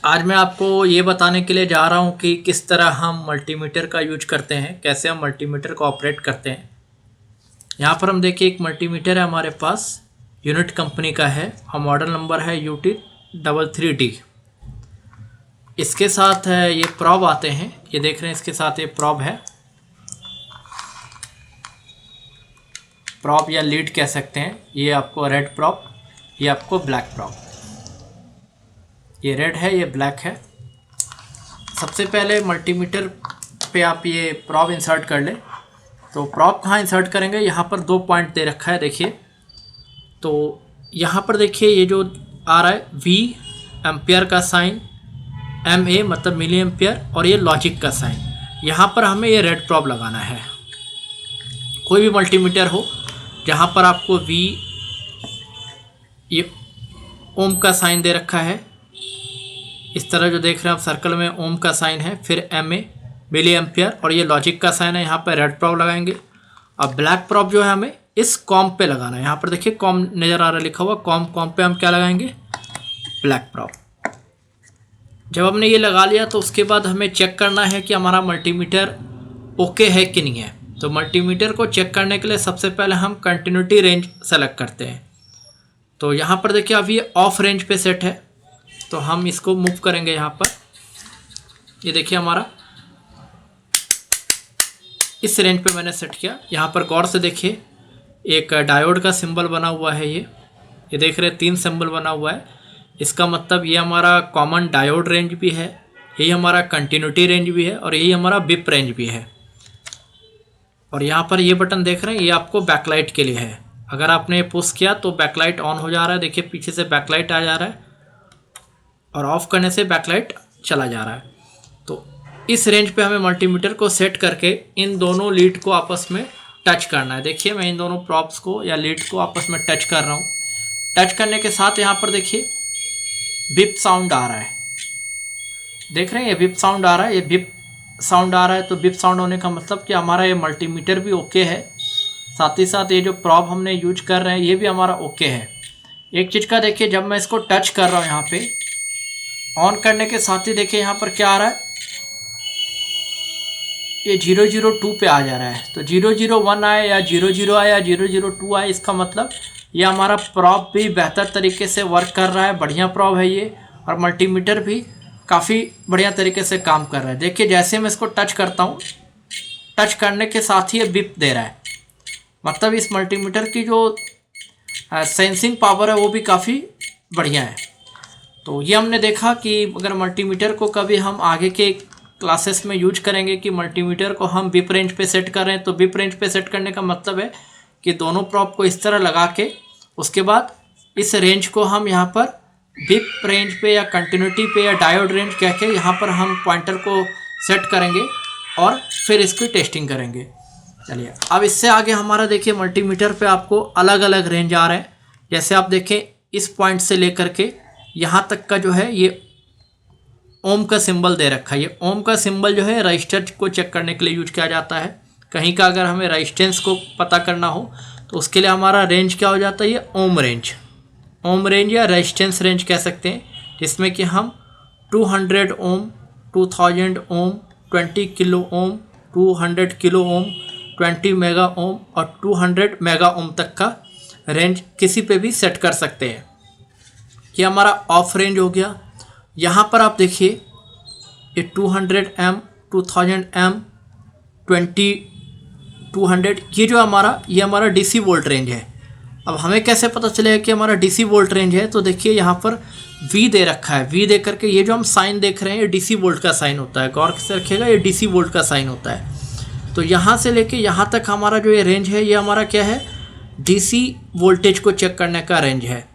आज मैं आपको ये बताने के लिए जा रहा हूँ कि किस तरह हम मल्टीमीटर का यूज करते हैं, कैसे हम मल्टीमीटर को ऑपरेट करते हैं। यहाँ पर हम देखिए एक मल्टीमीटर है हमारे पास, यूनिट कंपनी का है और मॉडल नंबर है UT33D। इसके साथ ये प्रॉब आते हैं, ये देख रहे हैं, इसके साथ ये प्रॉब है, प्रॉब या लीड कह सकते हैं। ये आपको रेड प्रॉब, ये आपको ब्लैक प्रॉब। ये रेड है, ये ब्लैक है। सबसे पहले मल्टीमीटर पे आप ये प्रॉब इंसर्ट कर लें। तो प्रॉब कहाँ इंसर्ट करेंगे, यहाँ पर 2 पॉइंट दे रखा है देखिए। तो यहाँ पर देखिए ये जो आ रहा है V एम्पियर का साइन, MA मतलब मिली एम्पियर, और ये लॉजिक का साइन। यहाँ पर हमें ये रेड प्रॉब लगाना है। कोई भी मल्टीमीटर हो जहाँ पर आपको V ये ओम का साइन दे रखा है, इस तरह जो देख रहे हैं आप सर्कल में ओम का साइन है, फिर MA मिली एम्पियर और ये लॉजिक का साइन है, यहाँ पर रेड प्रॉब लगाएंगे। अब ब्लैक प्रॉब जो है हमें इस कॉम पे लगाना है। यहाँ पर देखिए कॉम नज़र आ रहा है लिखा हुआ, कॉम पे हम क्या लगाएंगे, ब्लैक प्रॉब। जब हमने ये लगा लिया तो उसके बाद हमें चेक करना है कि हमारा मल्टीमीटर ओके है कि नहीं है। तो मल्टीमीटर को चेक करने के लिए सबसे पहले हम कंटिन्यूटी रेंज सेलेक्ट करते हैं। तो यहाँ पर देखिए अभी ये ऑफ रेंज पे सेट है, तो हम इसको मूव करेंगे। यहाँ पर ये देखिए हमारा इस रेंज पे मैंने सेट किया। यहाँ पर गौर से देखिए एक डायोड का सिंबल बना हुआ है, ये देख रहे हैं 3 सिंबल बना हुआ है। इसका मतलब ये हमारा कॉमन डायोड रेंज भी है, यही हमारा कंटिन्यूटी रेंज भी है और यही हमारा बिप रेंज भी है। और यहाँ पर ये बटन देख रहे हैं, ये आपको बैकलाइट के लिए है। अगर आपने पुश किया तो बैकलाइट ऑन हो जा रहा है, देखिए पीछे से बैकलाइट आ जा रहा है, और ऑफ करने से बैकलाइट चला जा रहा है। तो इस रेंज पे हमें मल्टीमीटर को सेट करके इन दोनों लीड को आपस में टच करना है। देखिए मैं इन दोनों प्रॉप्स को या लीड को आपस में टच कर रहा हूँ। टच करने के साथ यहाँ पर देखिए बिप साउंड आ रहा है, देख रहे हैं ये बिप साउंड आ रहा है, ये बिप साउंड आ रहा है। तो बिप साउंड होने का मतलब कि हमारा ये मल्टीमीटर भी ओके है, साथ ही साथ ये जो प्रॉब हमने यूज कर रहे हैं ये भी हमारा ओके है। एक चीज़ का देखिए, जब मैं इसको टच कर रहा हूँ यहाँ पे ऑन करने के साथ ही देखिए यहाँ पर क्या आ रहा है, ये 002 पे आ जा रहा है। तो 001 आए या 00 आए या 002 आए, इसका मतलब ये हमारा प्रॉब भी बेहतर तरीके से वर्क कर रहा है, बढ़िया प्रॉब है ये, और मल्टीमीटर भी काफ़ी बढ़िया तरीके से काम कर रहा है। देखिए जैसे मैं इसको टच करता हूँ, टच करने के साथ ही ये बिप दे रहा है, मतलब इस मल्टीमीटर की जो सेंसिंग पावर है वो भी काफ़ी बढ़िया है। तो ये हमने देखा कि अगर मल्टीमीटर को कभी हम आगे के क्लासेस में यूज करेंगे कि मल्टीमीटर को हम बिप रेंज पे सेट करें, तो बिप रेंज पे सेट करने का मतलब है कि दोनों प्रॉब को इस तरह लगा के उसके बाद इस रेंज को हम यहाँ पर बिप रेंज पे या कंटिन्यूटी पे या डायोड रेंज कह के यहाँ पर हम पॉइंटर को सेट करेंगे और फिर इसकी टेस्टिंग करेंगे। चलिए अब इससे आगे हमारा देखिए मल्टीमीटर पे आपको अलग अलग रेंज आ रहा है। जैसे आप देखें इस पॉइंट से लेकर के यहाँ तक का जो है ये ओम का सिंबल दे रखा है। ये ओम का सिंबल जो है रजिस्टर को चेक करने के लिए यूज किया जाता है। कहीं का अगर हमें रेजिस्टेंस को पता करना हो तो उसके लिए हमारा रेंज क्या हो जाता है, ये ओम रेंज या रेजिस्टेंस रेंज कह सकते हैं, जिसमें कि हम 200 ओम, 2000 ओम, 20 kilo ohm, 200 kilo ohm, 20 mega ohm और 200 मेगा ओम तक का रेंज किसी पे भी सेट कर सकते हैं। ये हमारा ऑफ रेंज हो गया। यहाँ पर आप देखिए ये 200 एम, 2000 एम, 200, ये जो ये हमारा डीसी वोल्ट रेंज है। अब हमें कैसे पता चलेगा कि हमारा डीसी वोल्ट रेंज है, तो देखिए यहाँ पर V दे रखा है। V दे करके ये जो हम साइन देख रहे हैं ये डीसी वोल्ट का साइन होता है, गौर से रखिएगा, ये डीसी वोल्ट का साइन होता है। तो यहाँ से लेके यहाँ तक हमारा जो ये रेंज है ये हमारा क्या है, डीसी वोल्टेज को चेक करने का रेंज है।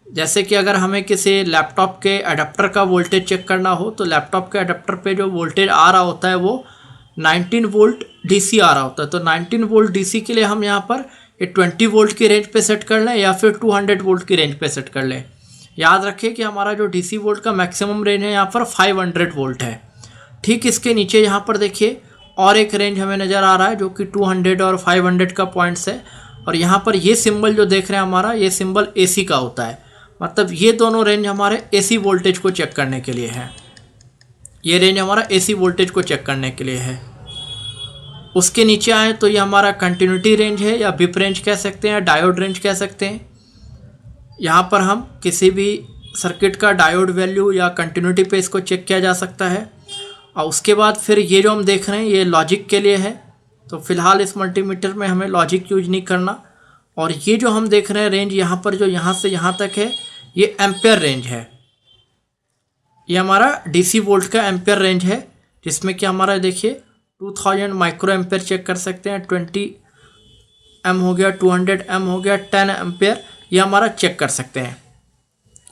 जैसे कि अगर हमें किसी लैपटॉप के अडेप्टर का वोल्टेज चेक करना हो तो लैपटॉप के अडेप्टर पे जो वोल्टेज आ रहा होता है वो 19 वोल्ट डीसी आ रहा होता है। तो 19 वोल्ट डीसी के लिए हम यहाँ पर ये 20 वोल्ट की रेंज पे सेट कर लें या फिर 200 वोल्ट की रेंज पे सेट कर लें। याद रखिए कि हमारा जो डीसी वोल्ट का मैक्सिमम रेंज है यहाँ पर 500 वोल्ट है। ठीक इसके नीचे यहाँ पर देखिए और एक रेंज हमें नज़र आ रहा है जो कि 200 और 500 का पॉइंट्स है। और यहाँ पर ये सिंबल जो देख रहे हैं हमारा, ये सिंबल AC का होता है। मतलब ये दोनों रेंज हमारे एसी वोल्टेज को चेक करने के लिए है। ये रेंज हमारा एसी वोल्टेज को चेक करने के लिए है। उसके नीचे आए तो ये हमारा कंटिन्यूटी रेंज है, या बिप रेंज कह सकते हैं, या डायोड रेंज कह सकते हैं। यहाँ पर हम किसी भी सर्किट का डायोड वैल्यू या कंटिन्यूटी पे इसको चेक किया जा सकता है। और उसके बाद फिर ये जो हम देख रहे हैं ये लॉजिक के लिए है, तो फिलहाल इस मल्टीमीटर में हमें लॉजिक यूज नहीं करना। और ये जो हम देख रहे हैं रेंज यहाँ पर जो यहाँ से यहाँ तक है, ये एम्पेयर रेंज है। ये हमारा डीसी वोल्ट का एम्पेयर रेंज है, जिसमें कि हमारा देखिए 2000 माइक्रो एम्पेयर चेक कर सकते हैं, 20 एम हो गया, 200 एम हो गया, 10 एम्पेयर ये हमारा चेक कर सकते हैं।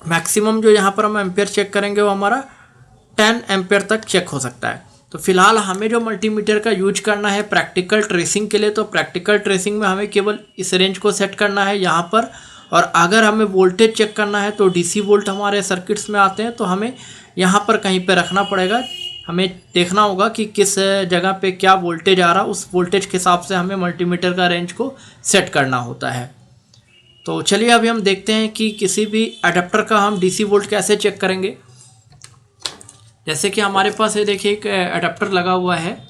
मैक्सिमम जो यहाँ पर हम एम्पेयर चेक करेंगे वो हमारा 10 एम्पेयर तक चेक हो सकता है। तो फिलहाल हमें जो मल्टीमीटर का यूज करना है प्रैक्टिकल ट्रेसिंग के लिए, तो प्रैक्टिकल ट्रेसिंग में हमें केवल इस रेंज को सेट करना है यहाँ पर। और अगर हमें वोल्टेज चेक करना है तो डीसी वोल्ट हमारे सर्किट्स में आते हैं, तो हमें यहाँ पर कहीं पे रखना पड़ेगा। हमें देखना होगा कि किस जगह पे क्या वोल्टेज आ रहा, उस वोल्टेज के हिसाब से हमें मल्टीमीटर का रेंज को सेट करना होता है। तो चलिए अभी हम देखते हैं कि किसी भी अडेप्टर का हम डीसी वोल्ट कैसे चेक करेंगे। जैसे कि हमारे पास ये देखिए एक अडेप्टर लगा हुआ है,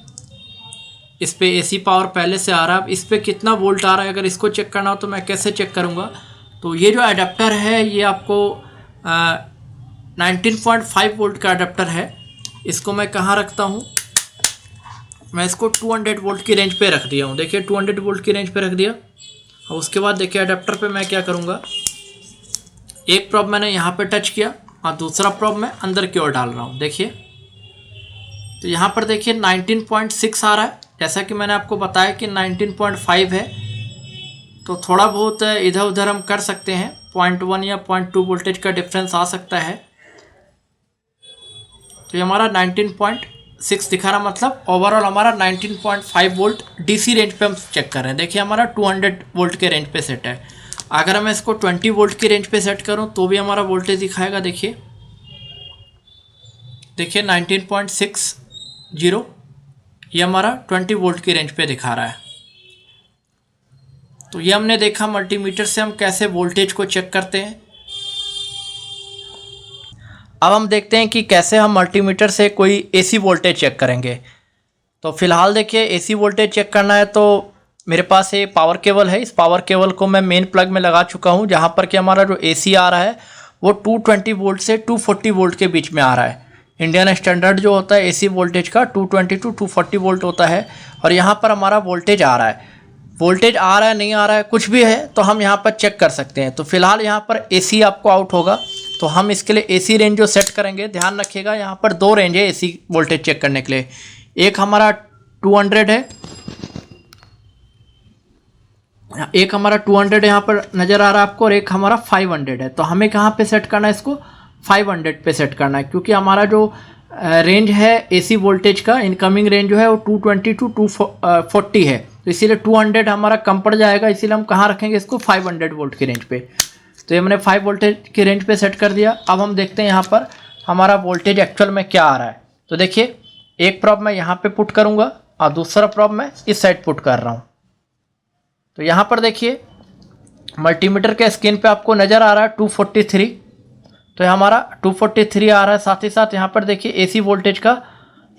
इस पे एसी पावर पहले से आ रहा है। अब इस पे कितना वोल्ट आ रहा है, अगर इसको चेक करना हो तो मैं कैसे चेक करूँगा। तो ये जो अडेप्टर है ये आपको 19.5 वोल्ट का अडेप्टर है। इसको मैं कहाँ रखता हूँ, मैं इसको 200 वोल्ट की रेंज पे रख दिया हूँ। देखिए 200 वोल्ट की रेंज पे रख दिया। और उसके बाद देखिए अडेप्टर पे मैं क्या करूँगा, एक प्रोब मैंने यहाँ पे टच किया और दूसरा प्रोब मैं अंदर की ओर डाल रहा हूँ। देखिए तो यहाँ पर देखिए 19.6 आ रहा है, जैसा कि मैंने आपको बताया कि 19.5 है। तो थोड़ा बहुत इधर उधर हम कर सकते हैं, 0.1 या 0.2 वोल्टेज का डिफरेंस आ सकता है। तो ये हमारा 19.6 दिखा रहा, मतलब ओवरऑल हमारा 19.5 वोल्ट डीसी रेंज पे हम चेक कर रहे हैं। देखिए हमारा 200 वोल्ट के रेंज पे सेट है। अगर मैं इसको 20 वोल्ट की रेंज पे सेट करूं तो भी हमारा वोल्टेज दिखाएगा। देखिए 19.60 ये हमारा 20 वोल्ट की रेंज पे दिखा रहा है। तो ये हमने देखा मल्टीमीटर से हम कैसे वोल्टेज को चेक करते हैं। अब हम देखते हैं कि कैसे हम मल्टीमीटर से कोई एसी वोल्टेज चेक करेंगे। तो फिलहाल देखिए एसी वोल्टेज चेक करना है तो मेरे पास ये पावर केबल है। इस पावर केबल को मैं मेन प्लग में लगा चुका हूँ, जहाँ पर कि हमारा जो एसी आ रहा है वो 220 वोल्ट से 240 वोल्ट के बीच में आ रहा है। इंडियन स्टैंडर्ड जो होता है एसी वोल्टेज का 220 टू 240 वोल्ट होता है। और यहाँ पर हमारा वोल्टेज आ रहा है, वोल्टेज आ रहा है नहीं आ रहा है कुछ भी है तो हम यहाँ पर चेक कर सकते हैं। तो फिलहाल यहाँ पर एसी आपको आउट होगा, तो हम इसके लिए एसी रेंज जो सेट करेंगे, ध्यान रखिएगा यहाँ पर दो रेंज है एसी वोल्टेज चेक करने के लिए। एक हमारा 200 है, एक हमारा 200 यहाँ पर नज़र आ रहा है आपको, और एक हमारा 500 है। तो हमें कहाँ पे सेट करना है, इसको 500 पे सेट करना है, क्योंकि हमारा जो रेंज है एसी वोल्टेज का इनकमिंग रेंज जो है वो 220 टू 240 है। तो इसीलिए 200 हमारा कम पड़ जाएगा, इसीलिए हम कहाँ रखेंगे इसको 500 वोल्ट की रेंज पे। तो ये मैंने 5 वोल्टेज की रेंज पे सेट कर दिया। अब हम देखते हैं यहाँ पर हमारा वोल्टेज एक्चुअल में क्या आ रहा है। तो देखिए एक प्रॉब मैं यहाँ पे पुट करूँगा और दूसरा प्रॉब मैं इस साइड पुट कर रहा हूँ। तो यहाँ पर देखिए मल्टीमीटर के स्क्रीन पे आपको नज़र आ रहा है 243, तो हमारा 243 आ रहा है। साथ ही साथ यहाँ पर देखिए एसी वोल्टेज का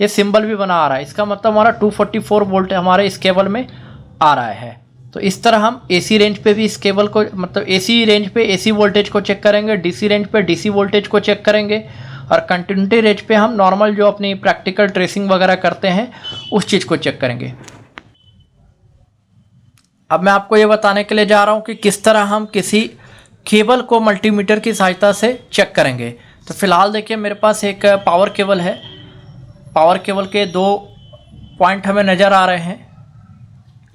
ये सिंबल भी बना आ रहा है, इसका मतलब हमारा 244 वोल्ट हमारे इस केबल में आ रहा है। तो इस तरह हम एसी रेंज पे भी इस केबल को, मतलब एसी रेंज पे एसी वोल्टेज को चेक करेंगे, डीसी रेंज पे डीसी वोल्टेज को चेक करेंगे, और कंटिन्यूटी रेंज पे हम नॉर्मल जो अपनी प्रैक्टिकल ट्रेसिंग वगैरह करते हैं उस चीज़ को चेक करेंगे। अब मैं आपको ये बताने के लिए जा रहा हूँ कि किस तरह हम किसी केबल को मल्टीमीटर की सहायता से चेक करेंगे। तो फिलहाल देखिए मेरे पास एक पावर केबल है, पावर केबल के दो पॉइंट हमें नज़र आ रहे हैं।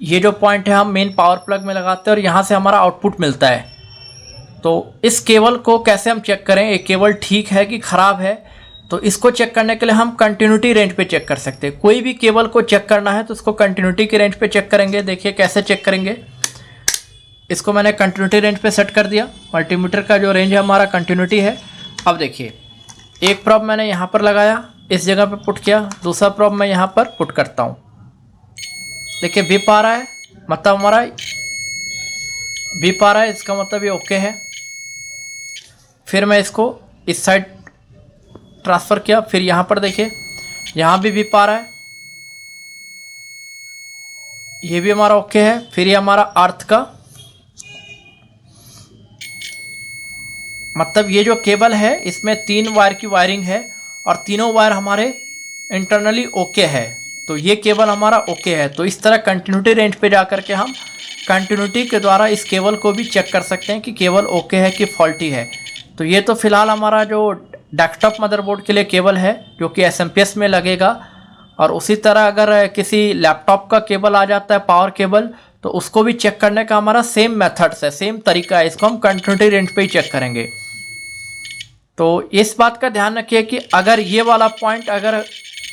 ये जो पॉइंट है हम मेन पावर प्लग में लगाते हैं और यहाँ से हमारा आउटपुट मिलता है। तो इस केबल को कैसे हम चेक करें, ये केबल ठीक है कि ख़राब है, तो इसको चेक करने के लिए हम कंटिन्यूटी रेंज पे चेक कर सकते हैं। कोई भी केबल को चेक करना है तो उसको कंटिन्यूटी की रेंज पे चेक करेंगे। देखिए कैसे चेक करेंगे, इसको मैंने कंटिन्यूटी रेंज पे सेट कर दिया। मल्टीमीटर का जो रेंज है हमारा कंटिन्यूटी है। अब देखिए एक प्रॉब मैंने यहाँ पर लगाया, इस जगह पे पुट किया, दूसरा प्रॉब मैं यहाँ पर पुट करता हूँ। देखिए बीप आ रहा है, मतलब हमारा बीप आ रहा है, इसका मतलब ये ओके है। फिर मैं इसको इस साइड ट्रांसफ़र किया, फिर यहाँ पर देखिए यहाँ भी विप आ रहा है, ये भी हमारा ओके है। फिर ये हमारा अर्थ का, मतलब ये जो केबल है इसमें 3 वायर की वायरिंग है और तीनों वायर हमारे इंटरनली ओके है, तो ये केबल हमारा ओके है। तो इस तरह कंटिन्यूटी रेंज पे जा कर के हम कंटिन्यूटी के द्वारा इस केबल को भी चेक कर सकते हैं कि केबल ओके है कि फॉल्टी है। तो ये तो फिलहाल हमारा जो डेस्कटॉप मदरबोर्ड के लिए केबल है जो कि एसएमपीएस में लगेगा, और उसी तरह अगर किसी लैपटॉप का केबल आ जाता है पावर केबल, तो उसको भी चेक करने का हमारा सेम मेथड्स है, सेम तरीका है, इसको हम कंटिन्यूटी रेंज पे ही चेक करेंगे। तो इस बात का ध्यान रखिए कि अगर ये वाला पॉइंट अगर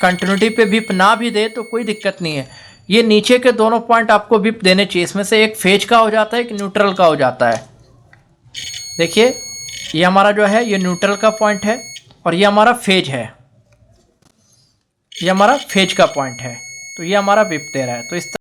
कंटिन्यूटी पे विप ना भी दे तो कोई दिक्कत नहीं है, ये नीचे के दोनों पॉइंट आपको विप देने चाहिए। इसमें से एक फेज का हो जाता है, एक न्यूट्रल का हो जाता है। देखिए ये हमारा जो है ये न्यूट्रल का पॉइंट है और ये हमारा फेज है, ये हमारा फेज का पॉइंट है, तो ये हमारा विप दे रहा है। तो इस